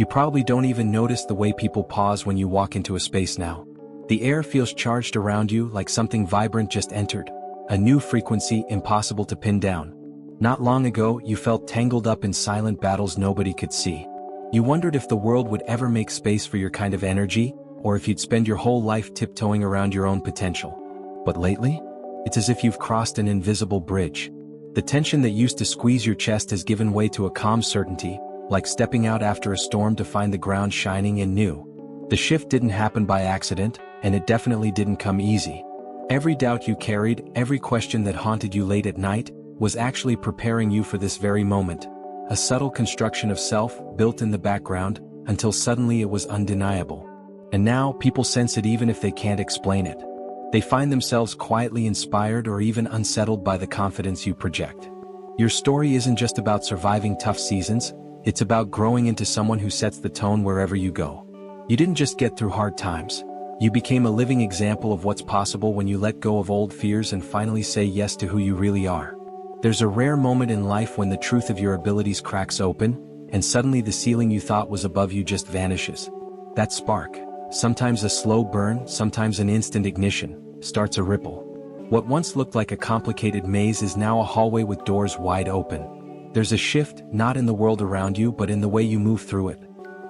You probably don't even notice the way people pause when you walk into a space now. The air feels charged around you like something vibrant just entered, a new frequency impossible to pin down. Not long ago, you felt tangled up in silent battles nobody could see. You wondered if the world would ever make space for your kind of energy, or if you'd spend your whole life tiptoeing around your own potential. But lately, it's as if you've crossed an invisible bridge. The tension that used to squeeze your chest has given way to a calm certainty, like stepping out after a storm to find the ground shining and new. The shift didn't happen by accident, and it definitely didn't come easy. Every doubt you carried, every question that haunted you late at night, was actually preparing you for this very moment. A subtle construction of self, built in the background, until suddenly it was undeniable. And now, people sense it even if they can't explain it. They find themselves quietly inspired or even unsettled by the confidence you project. Your story isn't just about surviving tough seasons, it's about growing into someone who sets the tone wherever you go. You didn't just get through hard times. You became a living example of what's possible when you let go of old fears and finally say yes to who you really are. There's a rare moment in life when the truth of your abilities cracks open, and suddenly the ceiling you thought was above you just vanishes. That spark, sometimes a slow burn, sometimes an instant ignition, starts a ripple. What once looked like a complicated maze is now a hallway with doors wide open. There's a shift, not in the world around you but in the way you move through it.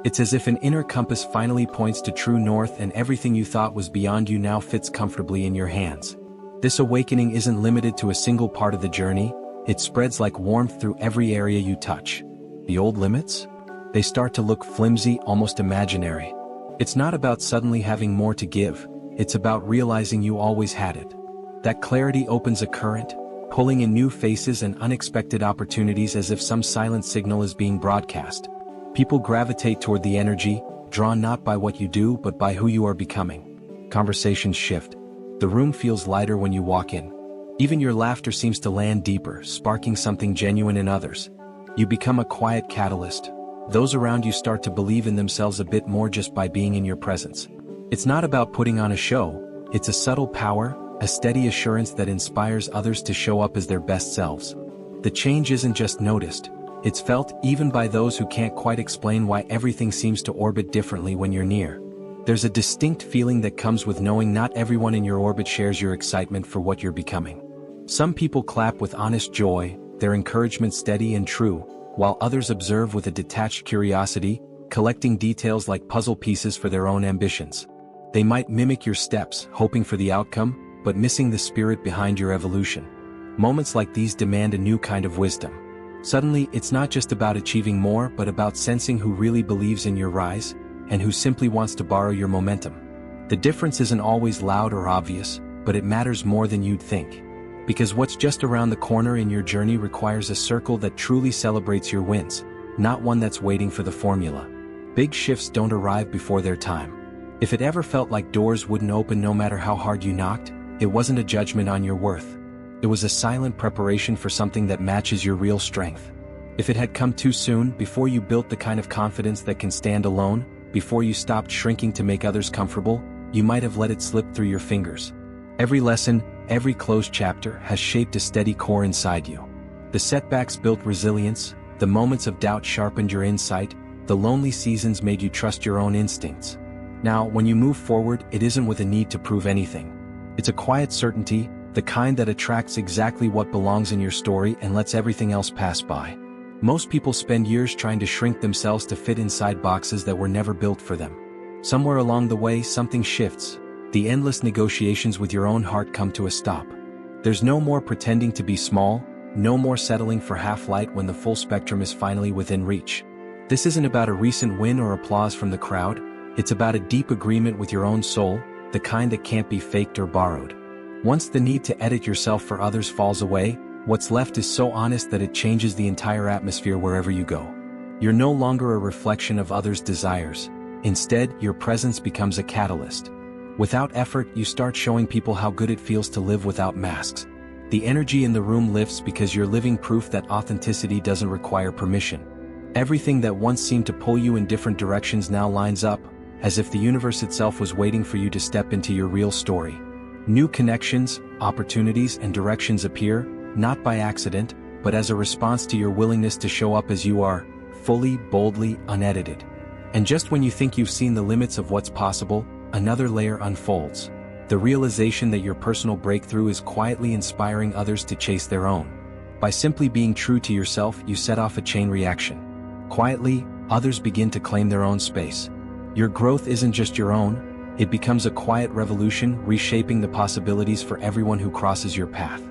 It's as if an inner compass finally points to true north and everything you thought was beyond you now fits comfortably in your hands. This awakening isn't limited to a single part of the journey, it spreads like warmth through every area you touch. The old limits? They start to look flimsy, almost imaginary. It's not about suddenly having more to give, it's about realizing you always had it. That clarity opens a current, pulling in new faces and unexpected opportunities as if some silent signal is being broadcast. People gravitate toward the energy, drawn not by what you do but by who you are becoming. Conversations shift. The room feels lighter when you walk in. Even your laughter seems to land deeper, sparking something genuine in others. You become a quiet catalyst. Those around you start to believe in themselves a bit more just by being in your presence. It's not about putting on a show, it's a subtle power, a steady assurance that inspires others to show up as their best selves. The change isn't just noticed, it's felt even by those who can't quite explain why everything seems to orbit differently when you're near. There's a distinct feeling that comes with knowing not everyone in your orbit shares your excitement for what you're becoming. Some people clap with honest joy, their encouragement steady and true, while others observe with a detached curiosity, collecting details like puzzle pieces for their own ambitions. They might mimic your steps, hoping for the outcome, but missing the spirit behind your evolution. Moments like these demand a new kind of wisdom. Suddenly, it's not just about achieving more but about sensing who really believes in your rise, and who simply wants to borrow your momentum. The difference isn't always loud or obvious, but it matters more than you'd think. Because what's just around the corner in your journey requires a circle that truly celebrates your wins, not one that's waiting for the formula. Big shifts don't arrive before their time. If it ever felt like doors wouldn't open no matter how hard you knocked, it wasn't a judgment on your worth. It was a silent preparation for something that matches your real strength. If it had come too soon, before you built the kind of confidence that can stand alone, before you stopped shrinking to make others comfortable, you might have let it slip through your fingers. Every lesson, every closed chapter has shaped a steady core inside you. The setbacks built resilience, the moments of doubt sharpened your insight, the lonely seasons made you trust your own instincts. Now, when you move forward, it isn't with a need to prove anything. It's a quiet certainty, the kind that attracts exactly what belongs in your story and lets everything else pass by. Most people spend years trying to shrink themselves to fit inside boxes that were never built for them. Somewhere along the way, something shifts. The endless negotiations with your own heart come to a stop. There's no more pretending to be small, no more settling for half-light when the full spectrum is finally within reach. This isn't about a recent win or applause from the crowd, it's about a deep agreement with your own soul, the kind that can't be faked or borrowed. Once the need to edit yourself for others falls away, what's left is so honest that it changes the entire atmosphere wherever you go. You're no longer a reflection of others' desires. Instead, your presence becomes a catalyst. Without effort, you start showing people how good it feels to live without masks. The energy in the room lifts because you're living proof that authenticity doesn't require permission. Everything that once seemed to pull you in different directions now lines up, as if the universe itself was waiting for you to step into your real story. New connections, opportunities, and directions appear, not by accident, but as a response to your willingness to show up as you are, fully, boldly, unedited. And just when you think you've seen the limits of what's possible, another layer unfolds. The realization that your personal breakthrough is quietly inspiring others to chase their own. By simply being true to yourself, you set off a chain reaction. Quietly, others begin to claim their own space. Your growth isn't just your own, it becomes a quiet revolution, reshaping the possibilities for everyone who crosses your path.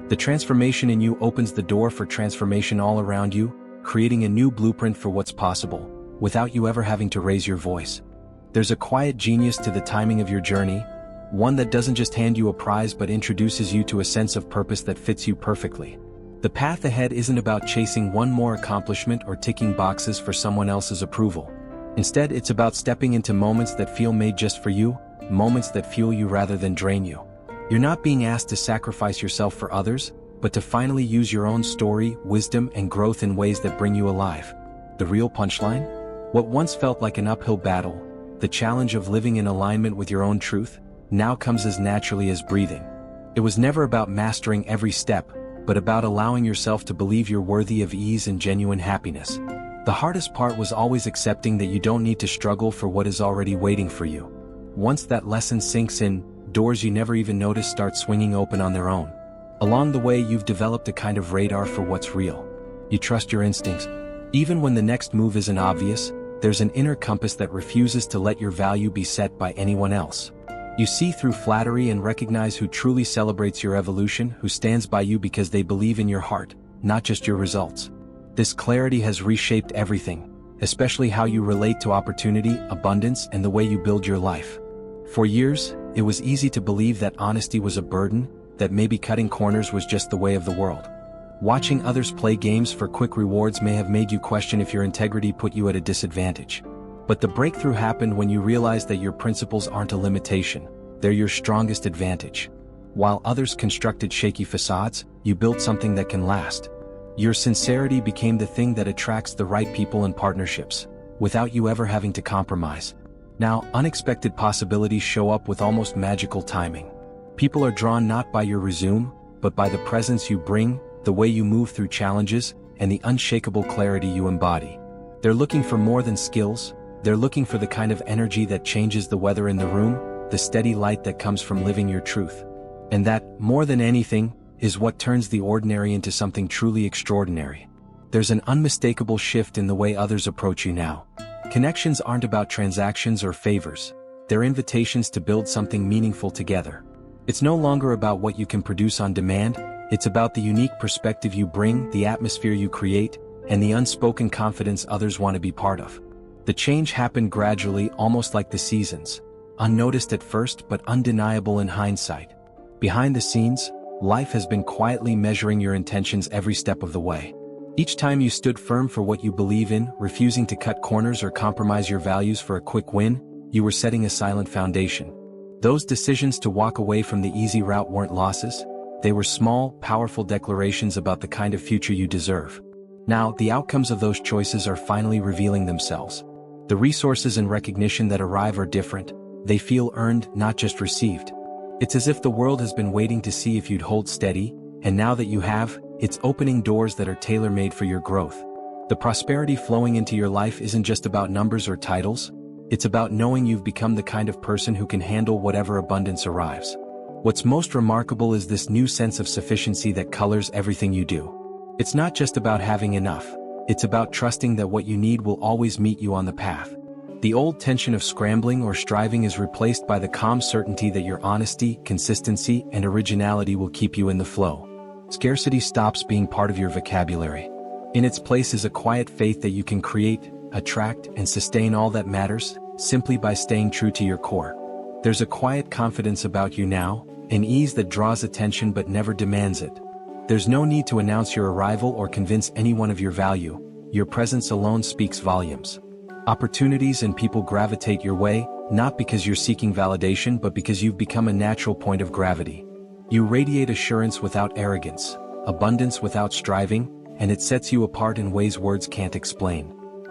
The transformation in you opens the door for transformation all around you, creating a new blueprint for what's possible, without you ever having to raise your voice. There's a quiet genius to the timing of your journey, one that doesn't just hand you a prize but introduces you to a sense of purpose that fits you perfectly. The path ahead isn't about chasing one more accomplishment or ticking boxes for someone else's approval. Instead, it's about stepping into moments that feel made just for you, moments that fuel you rather than drain you. You're not being asked to sacrifice yourself for others, but to finally use your own story, wisdom, and growth in ways that bring you alive. The real punchline? What once felt like an uphill battle, the challenge of living in alignment with your own truth, now comes as naturally as breathing. It was never about mastering every step, but about allowing yourself to believe you're worthy of ease and genuine happiness. The hardest part was always accepting that you don't need to struggle for what is already waiting for you. Once that lesson sinks in, doors you never even noticed start swinging open on their own. Along the way, you've developed a kind of radar for what's real. You trust your instincts. Even when the next move isn't obvious, there's an inner compass that refuses to let your value be set by anyone else. You see through flattery and recognize who truly celebrates your evolution, who stands by you because they believe in your heart, not just your results. This clarity has reshaped everything, especially how you relate to opportunity, abundance, and the way you build your life. For years, it was easy to believe that honesty was a burden, that maybe cutting corners was just the way of the world. Watching others play games for quick rewards may have made you question if your integrity put you at a disadvantage. But the breakthrough happened when you realized that your principles aren't a limitation, they're your strongest advantage. While others constructed shaky facades, you built something that can last. Your sincerity became the thing that attracts the right people and partnerships, without you ever having to compromise. Now, unexpected possibilities show up with almost magical timing. People are drawn not by your resume, but by the presence you bring, the way you move through challenges, and the unshakable clarity you embody. They're looking for more than skills, they're looking for the kind of energy that changes the weather in the room, the steady light that comes from living your truth. And that, more than anything, is what turns the ordinary into something truly extraordinary. There's an unmistakable shift in the way others approach you now. Connections aren't about transactions or favors, they're invitations to build something meaningful together. It's no longer about what you can produce on demand, it's about the unique perspective you bring, the atmosphere you create, and the unspoken confidence others want to be part of. The change happened gradually, almost like the seasons, unnoticed at first but undeniable in hindsight. Behind the scenes, life has been quietly measuring your intentions every step of the way. Each time you stood firm for what you believe in, refusing to cut corners or compromise your values for a quick win, you were setting a silent foundation. Those decisions to walk away from the easy route weren't losses, they were small, powerful declarations about the kind of future you deserve. Now, the outcomes of those choices are finally revealing themselves. The resources and recognition that arrive are different, they feel earned, not just received. It's as if the world has been waiting to see if you'd hold steady, and now that you have, it's opening doors that are tailor-made for your growth. The prosperity flowing into your life isn't just about numbers or titles, it's about knowing you've become the kind of person who can handle whatever abundance arrives. What's most remarkable is this new sense of sufficiency that colors everything you do. It's not just about having enough, it's about trusting that what you need will always meet you on the path. The old tension of scrambling or striving is replaced by the calm certainty that your honesty, consistency, and originality will keep you in the flow. Scarcity stops being part of your vocabulary. In its place is a quiet faith that you can create, attract, and sustain all that matters, simply by staying true to your core. There's a quiet confidence about you now, an ease that draws attention but never demands it. There's no need to announce your arrival or convince anyone of your value, your presence alone speaks volumes. Opportunities and people gravitate your way, not because you're seeking validation but because you've become a natural point of gravity. You radiate assurance without arrogance, abundance without striving, and it sets you apart in ways words can't explain.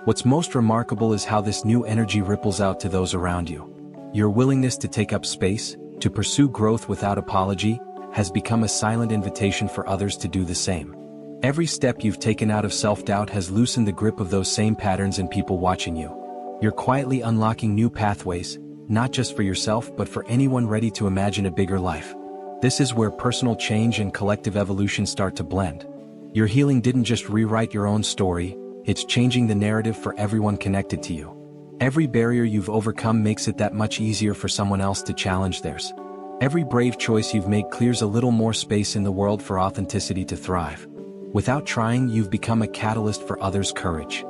What's most remarkable is how this new energy ripples out to those around you. Your willingness to take up space, to pursue growth without apology, has become a silent invitation for others to do the same. Every step you've taken out of self-doubt has loosened the grip of those same patterns in people watching you. You're quietly unlocking new pathways, not just for yourself but for anyone ready to imagine a bigger life. This is where personal change and collective evolution start to blend. Your healing didn't just rewrite your own story, it's changing the narrative for everyone connected to you. Every barrier you've overcome makes it that much easier for someone else to challenge theirs. Every brave choice you've made clears a little more space in the world for authenticity to thrive. Without trying, you've become a catalyst for others' courage.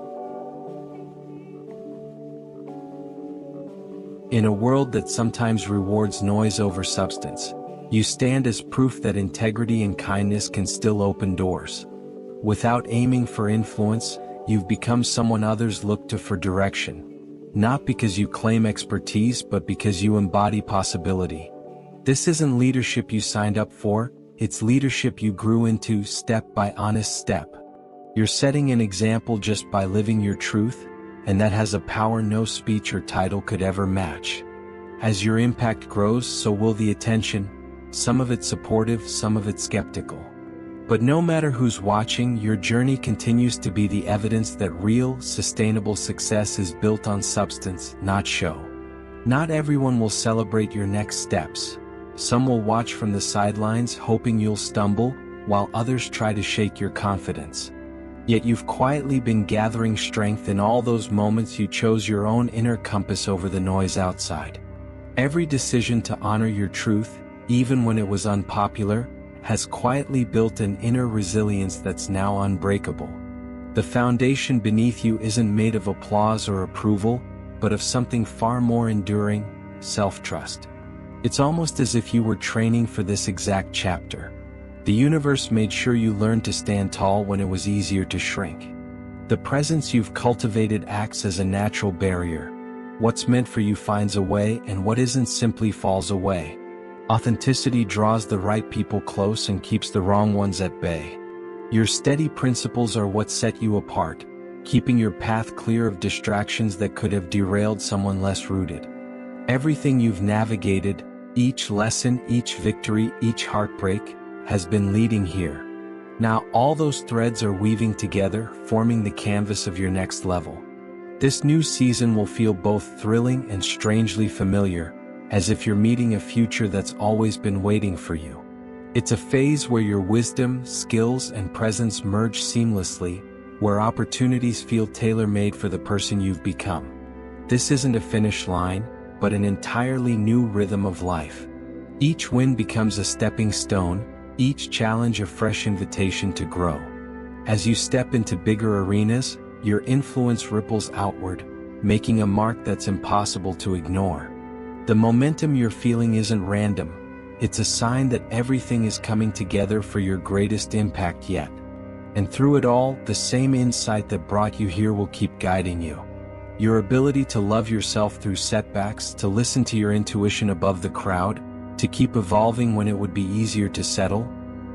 In a world that sometimes rewards noise over substance, you stand as proof that integrity and kindness can still open doors. Without aiming for influence, you've become someone others look to for direction. Not because you claim expertise but because you embody possibility. This isn't leadership you signed up for, it's leadership you grew into step by honest step. You're setting an example just by living your truth, and that has a power no speech or title could ever match. As your impact grows, so will the attention, some of it supportive, some of it skeptical. But no matter who's watching, your journey continues to be the evidence that real, sustainable success is built on substance, not show. Not everyone will celebrate your next steps. Some will watch from the sidelines hoping you'll stumble, while others try to shake your confidence. Yet you've quietly been gathering strength in all those moments you chose your own inner compass over the noise outside. Every decision to honor your truth, even when it was unpopular, has quietly built an inner resilience that's now unbreakable. The foundation beneath you isn't made of applause or approval, but of something far more enduring, self-trust. It's almost as if you were training for this exact chapter. The universe made sure you learned to stand tall when it was easier to shrink. The presence you've cultivated acts as a natural barrier. What's meant for you finds a way, and what isn't simply falls away. Authenticity draws the right people close and keeps the wrong ones at bay. Your steady principles are what set you apart, keeping your path clear of distractions that could have derailed someone less rooted. Everything you've navigated, each lesson, each victory, each heartbreak, has been leading here. Now all those threads are weaving together, forming the canvas of your next level. This new season will feel both thrilling and strangely familiar, as if you're meeting a future that's always been waiting for you. It's a phase where your wisdom, skills, and presence merge seamlessly, where opportunities feel tailor-made for the person you've become. This isn't a finish line, but an entirely new rhythm of life. Each win becomes a stepping stone, each challenge a fresh invitation to grow. As you step into bigger arenas, your influence ripples outward, making a mark that's impossible to ignore. The momentum you're feeling isn't random, it's a sign that everything is coming together for your greatest impact yet. And through it all, the same insight that brought you here will keep guiding you. Your ability to love yourself through setbacks, to listen to your intuition above the crowd, to keep evolving when it would be easier to settle,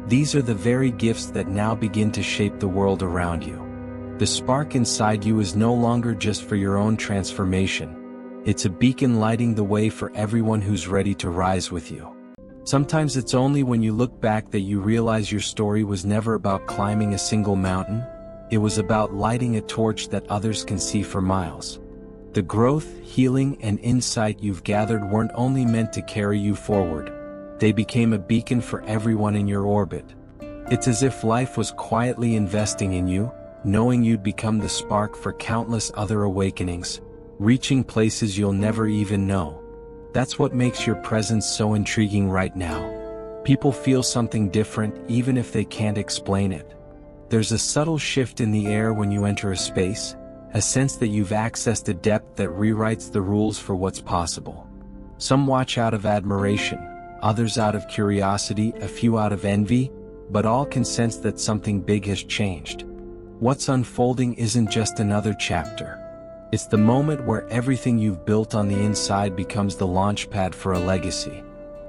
these are the very gifts that now begin to shape the world around you. The spark inside you is no longer just for your own transformation. It's a beacon lighting the way for everyone who's ready to rise with you. Sometimes it's only when you look back that you realize your story was never about climbing a single mountain. It was about lighting a torch that others can see for miles. The growth, healing, and insight you've gathered weren't only meant to carry you forward. They became a beacon for everyone in your orbit. It's as if life was quietly investing in you, knowing you'd become the spark for countless other awakenings, reaching places you'll never even know. That's what makes your presence so intriguing right now. People feel something different even if they can't explain it. There's a subtle shift in the air when you enter a space, a sense that you've accessed a depth that rewrites the rules for what's possible. Some watch out of admiration, others out of curiosity, a few out of envy, but all can sense that something big has changed. What's unfolding isn't just another chapter. It's the moment where everything you've built on the inside becomes the launchpad for a legacy.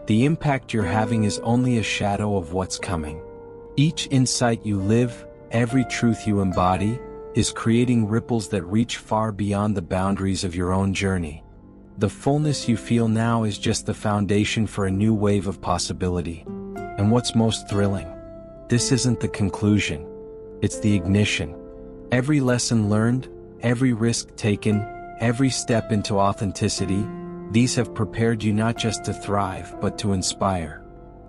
The impact you're having is only a shadow of what's coming. Each insight you live, every truth you embody, is creating ripples that reach far beyond the boundaries of your own journey. The fullness you feel now is just the foundation for a new wave of possibility. And what's most thrilling? This isn't the conclusion. It's the ignition. Every lesson learned, every risk taken, every step into authenticity. These have prepared you not just to thrive but to inspire.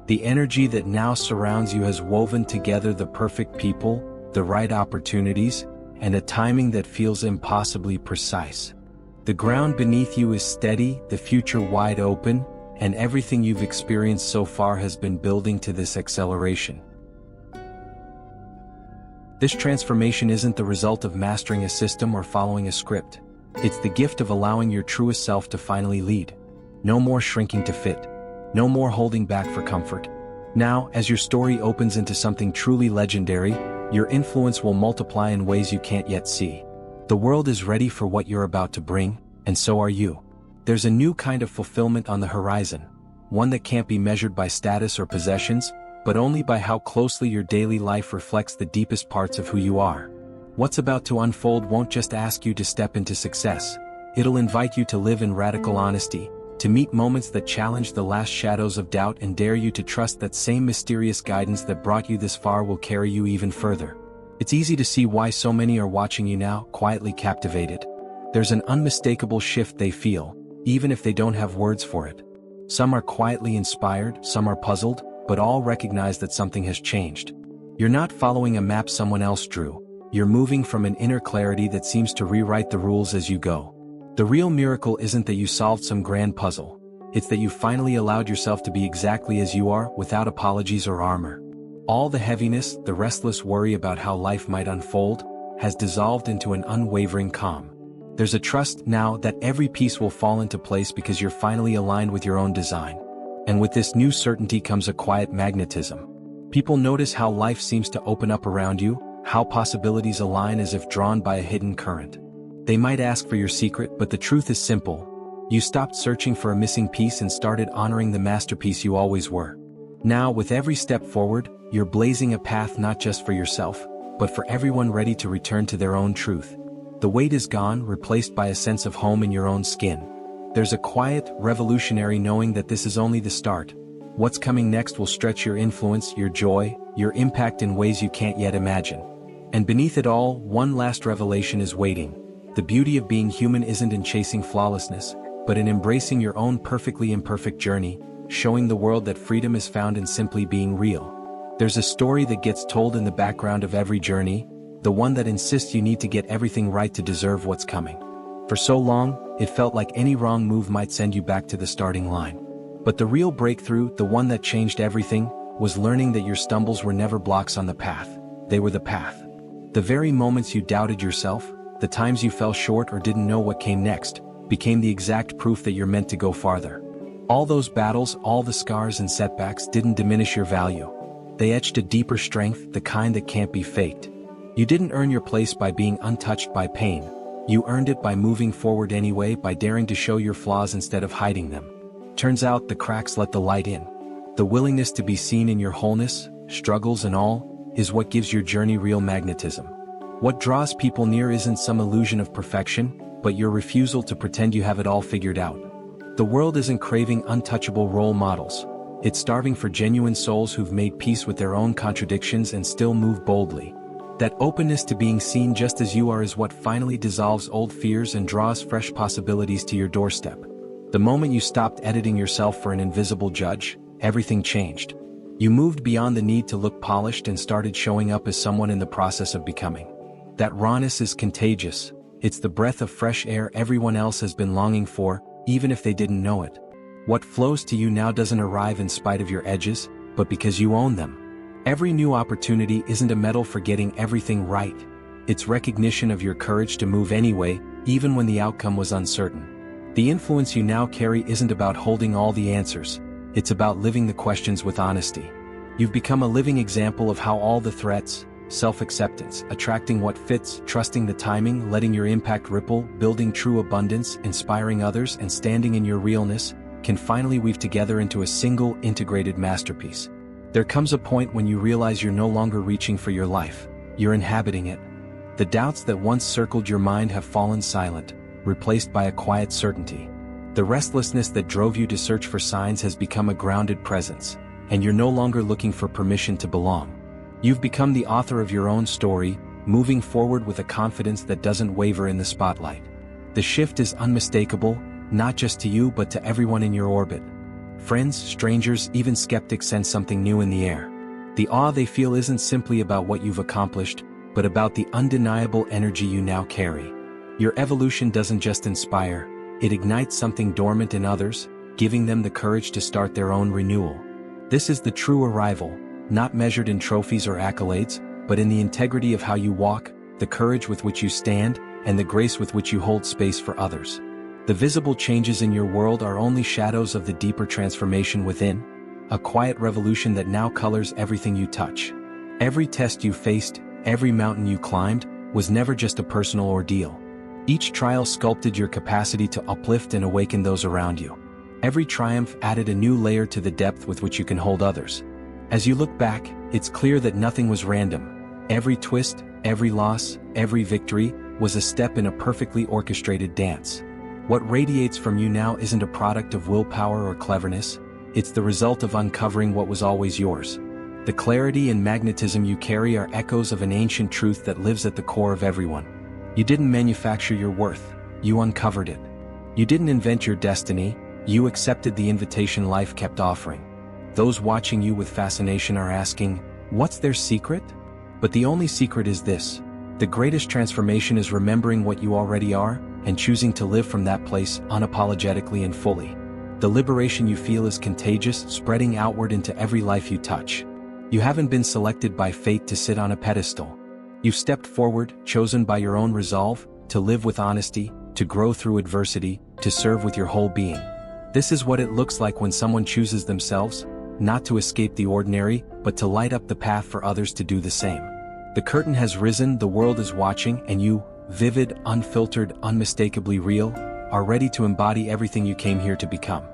The energy that now surrounds you has woven together the perfect people, the right opportunities, and a timing that feels impossibly precise. The ground beneath you is steady, the future wide open, and everything you've experienced so far has been building to this acceleration. This transformation isn't the result of mastering a system or following a script. It's the gift of allowing your truest self to finally lead. No more shrinking to fit. No more holding back for comfort. Now, as your story opens into something truly legendary, your influence will multiply in ways you can't yet see. The world is ready for what you're about to bring, and so are you. There's a new kind of fulfillment on the horizon, one that can't be measured by status or possessions, but only by how closely your daily life reflects the deepest parts of who you are. What's about to unfold won't just ask you to step into success. It'll invite you to live in radical honesty, to meet moments that challenge the last shadows of doubt and dare you to trust that same mysterious guidance that brought you this far will carry you even further. It's easy to see why so many are watching you now, quietly captivated. There's an unmistakable shift they feel, even if they don't have words for it. Some are quietly inspired, some are puzzled, but all recognize that something has changed. You're not following a map someone else drew. You're moving from an inner clarity that seems to rewrite the rules as you go. The real miracle isn't that you solved some grand puzzle. It's that you finally allowed yourself to be exactly as you are, without apologies or armor. All the heaviness, the restless worry about how life might unfold, has dissolved into an unwavering calm. There's a trust now that every piece will fall into place because you're finally aligned with your own design. And with this new certainty comes a quiet magnetism. People notice how life seems to open up around you, how possibilities align as if drawn by a hidden current. They might ask for your secret, but the truth is simple. You stopped searching for a missing piece and started honoring the masterpiece you always were. Now, with every step forward, you're blazing a path not just for yourself, but for everyone ready to return to their own truth. The weight is gone, replaced by a sense of home in your own skin. There's a quiet, revolutionary knowing that this is only the start. What's coming next will stretch your influence, your joy, your impact in ways you can't yet imagine. And beneath it all, one last revelation is waiting. The beauty of being human isn't in chasing flawlessness, but in embracing your own perfectly imperfect journey, showing the world that freedom is found in simply being real. There's a story that gets told in the background of every journey, the one that insists you need to get everything right to deserve what's coming. For so long, it felt like any wrong move might send you back to the starting line. But the real breakthrough, the one that changed everything, was learning that your stumbles were never blocks on the path. They were the path. The very moments you doubted yourself, the times you fell short or didn't know what came next, became the exact proof that you're meant to go farther. All those battles, all the scars and setbacks didn't diminish your value. They etched a deeper strength, the kind that can't be faked. You didn't earn your place by being untouched by pain. You earned it by moving forward anyway, by daring to show your flaws instead of hiding them. Turns out the cracks let the light in. The willingness to be seen in your wholeness, struggles and all, is what gives your journey real magnetism. What draws people near isn't some illusion of perfection, but your refusal to pretend you have it all figured out. The world isn't craving untouchable role models. It's starving for genuine souls who've made peace with their own contradictions and still move boldly. That openness to being seen just as you are is what finally dissolves old fears and draws fresh possibilities to your doorstep. The moment you stopped editing yourself for an invisible judge, everything changed. You moved beyond the need to look polished and started showing up as someone in the process of becoming. That rawness is contagious. It's the breath of fresh air everyone else has been longing for, even if they didn't know it. What flows to you now doesn't arrive in spite of your edges, but because you own them. Every new opportunity isn't a medal for getting everything right. It's recognition of your courage to move anyway, even when the outcome was uncertain. The influence you now carry isn't about holding all the answers. It's about living the questions with honesty. You've become a living example of how all the threats, self-acceptance, attracting what fits, trusting the timing, letting your impact ripple, building true abundance, inspiring others, and standing in your realness, can finally weave together into a single, integrated masterpiece. There comes a point when you realize you're no longer reaching for your life, you're inhabiting it. The doubts that once circled your mind have fallen silent, replaced by a quiet certainty. The restlessness that drove you to search for signs has become a grounded presence, and you're no longer looking for permission to belong. You've become the author of your own story, moving forward with a confidence that doesn't waver in the spotlight. The shift is unmistakable, not just to you but to everyone in your orbit. Friends, strangers, even skeptics sense something new in the air. The awe they feel isn't simply about what you've accomplished, but about the undeniable energy you now carry. Your evolution doesn't just inspire, it ignites something dormant in others, giving them the courage to start their own renewal. This is the true arrival, not measured in trophies or accolades, but in the integrity of how you walk, the courage with which you stand, and the grace with which you hold space for others. The visible changes in your world are only shadows of the deeper transformation within, a quiet revolution that now colors everything you touch. Every test you faced, every mountain you climbed, was never just a personal ordeal. Each trial sculpted your capacity to uplift and awaken those around you. Every triumph added a new layer to the depth with which you can hold others. As you look back, it's clear that nothing was random. Every twist, every loss, every victory, was a step in a perfectly orchestrated dance. What radiates from you now isn't a product of willpower or cleverness, it's the result of uncovering what was always yours. The clarity and magnetism you carry are echoes of an ancient truth that lives at the core of everyone. You didn't manufacture your worth, you uncovered it. You didn't invent your destiny, you accepted the invitation life kept offering. Those watching you with fascination are asking, what's their secret? But the only secret is this: the greatest transformation is remembering what you already are, and choosing to live from that place unapologetically and fully. The liberation you feel is contagious, spreading outward into every life you touch. You haven't been selected by fate to sit on a pedestal. You've stepped forward, chosen by your own resolve, to live with honesty, to grow through adversity, to serve with your whole being. This is what it looks like when someone chooses themselves, not to escape the ordinary, but to light up the path for others to do the same. The curtain has risen, the world is watching, and you, vivid, unfiltered, unmistakably real, are ready to embody everything you came here to become.